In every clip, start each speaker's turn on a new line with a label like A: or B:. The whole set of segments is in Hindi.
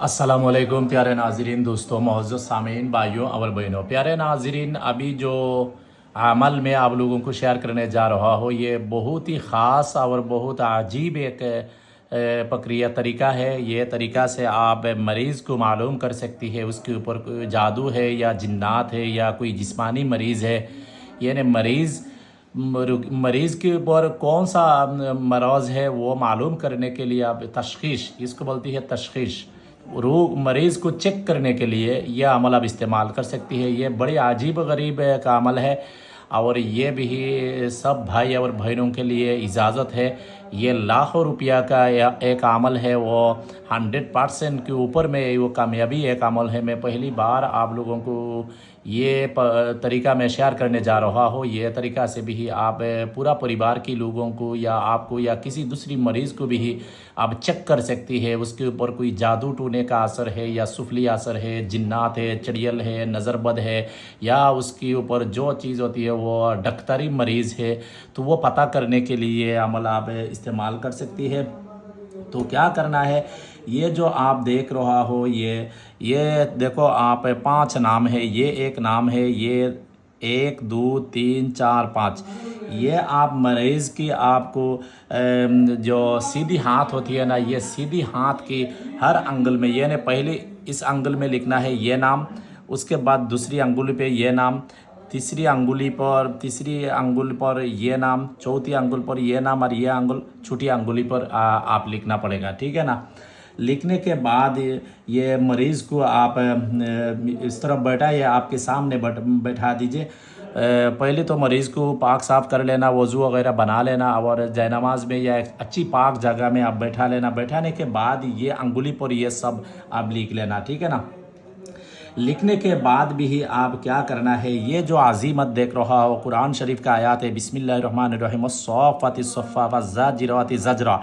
A: अस्सलामुअलैकुम प्यारे नाज़रीन, दोस्तों, मोअज़्ज़ज़ सामीन, भाइयों और बहनों। प्यारे नाज़रीन, अभी जो अमल में आप लोगों को शेयर करने जा रहा हो, ये बहुत ही ख़ास और बहुत अजीब एक प्रक्रिया तरीका है। ये तरीका से आप मरीज़ को मालूम कर सकती है उसके ऊपर कोई जादू है या जिन्नात है या कोई जिस्मानी मरीज़ है। यानी मरीज़ के ऊपर कौन सा मरज़ है वो मालूम करने के लिए आप तशख़ीस, इसको बोलती है तशख़ीस, रोग मरीज़ को चेक करने के लिए यह अमल आप इस्तेमाल कर सकती है। ये बड़ी अजीब गरीब का अमल है और ये भी सब भाई और बहनों के लिए इजाज़त है। ये लाखों रुपया का एक अमल है, वो 100% के ऊपर में वो कामयाबी एक अमल है। मैं पहली बार आप लोगों को ये तरीका मैं शेयर करने जा रहा हूँ। ये तरीका से भी आप पूरा परिवार के लोगों को या आपको या किसी दूसरी मरीज़ को भी आप चेक कर सकती है उसके ऊपर कोई जादू टूने का असर है या सुफली असर है, जिन्नात है, चड़ियल है, नज़रबद है, या उसके ऊपर जो चीज़ होती है वो डकतरी मरीज़ है, तो वो पता करने के लिए अमल आप इस्तेमाल कर सकती है। तो क्या करना है, ये जो आप देख रहा हो, ये देखो, आप 5 नाम है, ये एक नाम है, ये 1 2 3 4 5, ये आप मरीज़ की आपको जो सीधी हाथ होती है ना, ये सीधी हाथ की हर अंगुल में, ये ने पहले इस अंगुल में लिखना है ये नाम, उसके बाद दूसरी अंगुली पे ये नाम, तीसरी अंगुल पर ये नाम, चौथी अंगुल पर ये नाम, और ये अंगुल छोटी अंगुली पर आप लिखना पड़ेगा, ठीक है ना। लिखने के बाद ये मरीज़ को आप इस तरफ बैठाइए, आपके सामने बैठा दीजिए। पहले तो मरीज़ को पाक साफ़ कर लेना, वज़ू वगैरह बना लेना, और जयनमाज में या एक अच्छी पाक जगह में आप बैठा लेना। बैठाने के बाद ये अंगुली पर ये सब आप लिख लेना, ठीक है ना। लिखने के बाद भी आप क्या करना है, ये जो अज़ीमत देख रहा हो, कुरान शरीफ का आयत है, बिस्मिल्लाहिर्रहमानिर्रहीम, वस्सफ़ाति सफ़्फ़ा वज़्ज़ाजिराति ज़जरा।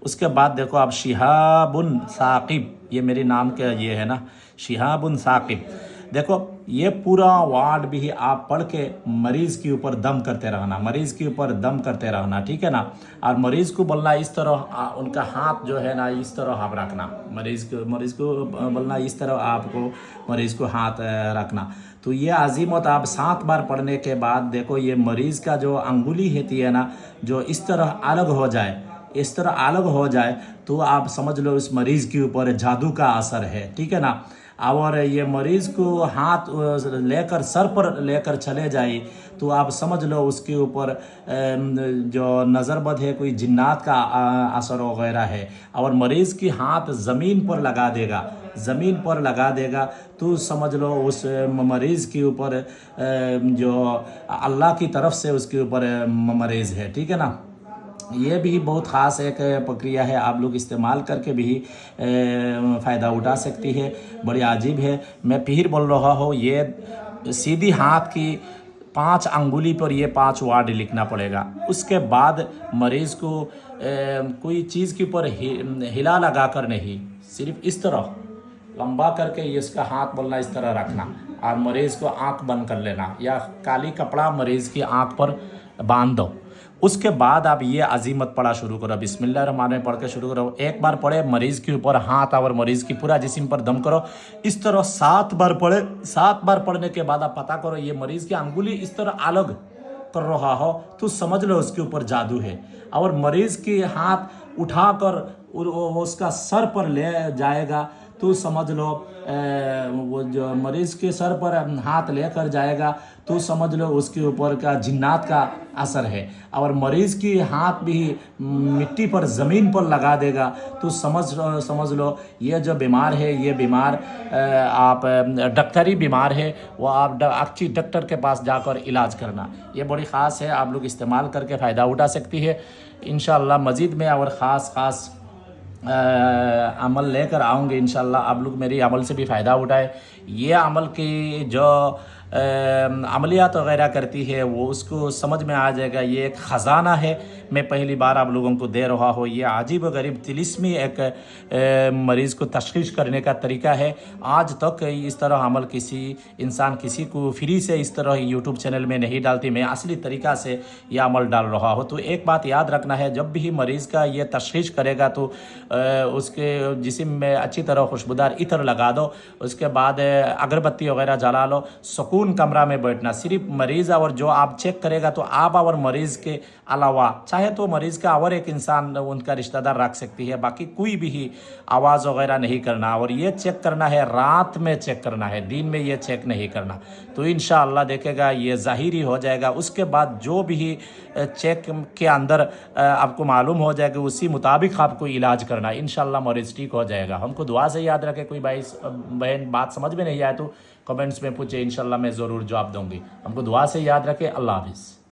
A: उसके बाद देखो आप शिहाबुन साक़िब, ये मेरे नाम का ये है ना, शिहाबुन साक़िब। देखो ये पूरा वार्ड भी आप पढ़ के मरीज़ के ऊपर दम करते रहना, मरीज़ के ऊपर दम करते रहना, ठीक है ना। और मरीज़ को बोलना इस तरह, उनका हाथ जो है ना इस तरह आप रखना, मरीज़ को बोलना इस तरह, आपको मरीज़ को हाथ रखना। तो ये अज़ीमत आप 7 बार पढ़ने के बाद देखो, ये मरीज़ का जो अंगुली होती है ना, जो इस तरह अलग हो जाए, इस तरह अलग हो जाए, तो आप समझ लो इस मरीज़ के ऊपर जादू का असर है, ठीक है ना। और ये मरीज़ को हाथ लेकर सर पर लेकर चले जाए, तो आप समझ लो उसके ऊपर जो नज़रबद है, कोई जिन्नात का असर वगैरह है, और मरीज़ की हाथ ज़मीन पर लगा देगा, ज़मीन पर लगा देगा, तो समझ लो उस मरीज़ के ऊपर जो अल्लाह की तरफ से उसके ऊपर मरीज़ है, ठीक है ना। ये भी बहुत ख़ास एक प्रक्रिया है, आप लोग इस्तेमाल करके भी फ़ायदा उठा सकती है। बड़ी अजीब है। मैं फिर बोल रहा हूँ, ये सीधी हाथ की 5 अंगुली पर ये 5 वार्ड लिखना पड़ेगा। उसके बाद मरीज़ को कोई चीज़ के ऊपर हिला लगा कर नहीं, सिर्फ इस तरह लंबा करके ये इसका हाथ बोलना इस तरह रखना, और मरीज़ को आँख बंद कर लेना, या काली कपड़ा मरीज़ की आँख पर बांध दो। उसके बाद आप ये अज़ीमत पढ़ा शुरू करो, बिस्मिल्लाहिर्रहमानिर्रहीम पढ़ के शुरू करो। एक बार पढ़े, मरीज़ के ऊपर हाथ और मरीज़ की पूरा जिस्म पर दम करो, इस तरह 7 बार पढ़े। 7 बार पढ़ने के बाद आप पता करो ये मरीज़ की अंगुली इस तरह अलग कर रहा हो, तो समझ लो उसके ऊपर जादू है। और मरीज़ की हाथ उठाकर उसका सर पर ले जाएगा, तो समझ लो वो जो मरीज़ के सर पर हाथ लेकर जाएगा, तो समझ लो उसके ऊपर का जिन्नात का असर है। और मरीज़ की हाथ भी मिट्टी पर ज़मीन पर लगा देगा, तो समझ लो ये जो बीमार है, ये बीमार आप डॉक्टरी बीमार है, वो आप अच्छी डॉक्टर के पास जाकर इलाज करना। ये बड़ी ख़ास है, आप लोग इस्तेमाल करके फ़ायदा उठा सकती है। इंशाअल्लाह मज़ीद में और ख़ास अमल लेकर आऊँगे इंशाअल्लाह, आप लोग मेरी अमल से भी फ़ायदा उठाए। ये अमल की जो अमलियात वगैरह करती है वो उसको समझ में आ जाएगा ये एक ख़जाना है। मैं पहली बार आप लोगों को दे रहा हूँ। ये अजीब गरीब तिलिस्मी एक मरीज़ को तशख़ीस करने का तरीका है। आज तक इस तरह अमल किसी इंसान किसी को फ्री से इस तरह यूट्यूब चैनल में नहीं डालती। मैं असली तरीका से ये अमल डाल रहा हूँ। तो एक बात याद रखना है, जब भी मरीज़ का ये तशख़ीस करेगा तो उसके जिस्म में अच्छी तरह खुशबूदार इत्र लगा दो। उसके बाद अगरबत्ती वगैरह जला लो। सुकून कमरा में बैठना, सिर्फ मरीज़ और जो आप चेक करेगा तो आप और मरीज़ के अलावा चाहे तो मरीज़ का और एक इंसान उनका रिश्तेदार रख सकती है, बाकी कोई भी ही आवाज़ वगैरह नहीं करना। और ये चेक करना है रात में चेक करना है, दिन में ये चेक नहीं करना। तो इंशाअल्लाह देखेगा ये ज़ाहिरी हो जाएगा। उसके बाद जो भी चेक के अंदर आपको मालूम हो जाएगा उसी मुताबिक आपको इलाज करना। इंशाअल्लाह मरीज़ ठीक हो जाएगा। हमको दुआ से याद रखें। कोई भाई बहन बात समझ में नहीं आए तो कमेंट्स में पूछे, इंशाअल्लाह मैं ज़रूर जवाब दूंगी। हमको दुआ से याद रखें। अल्लाह हाफ़िज़।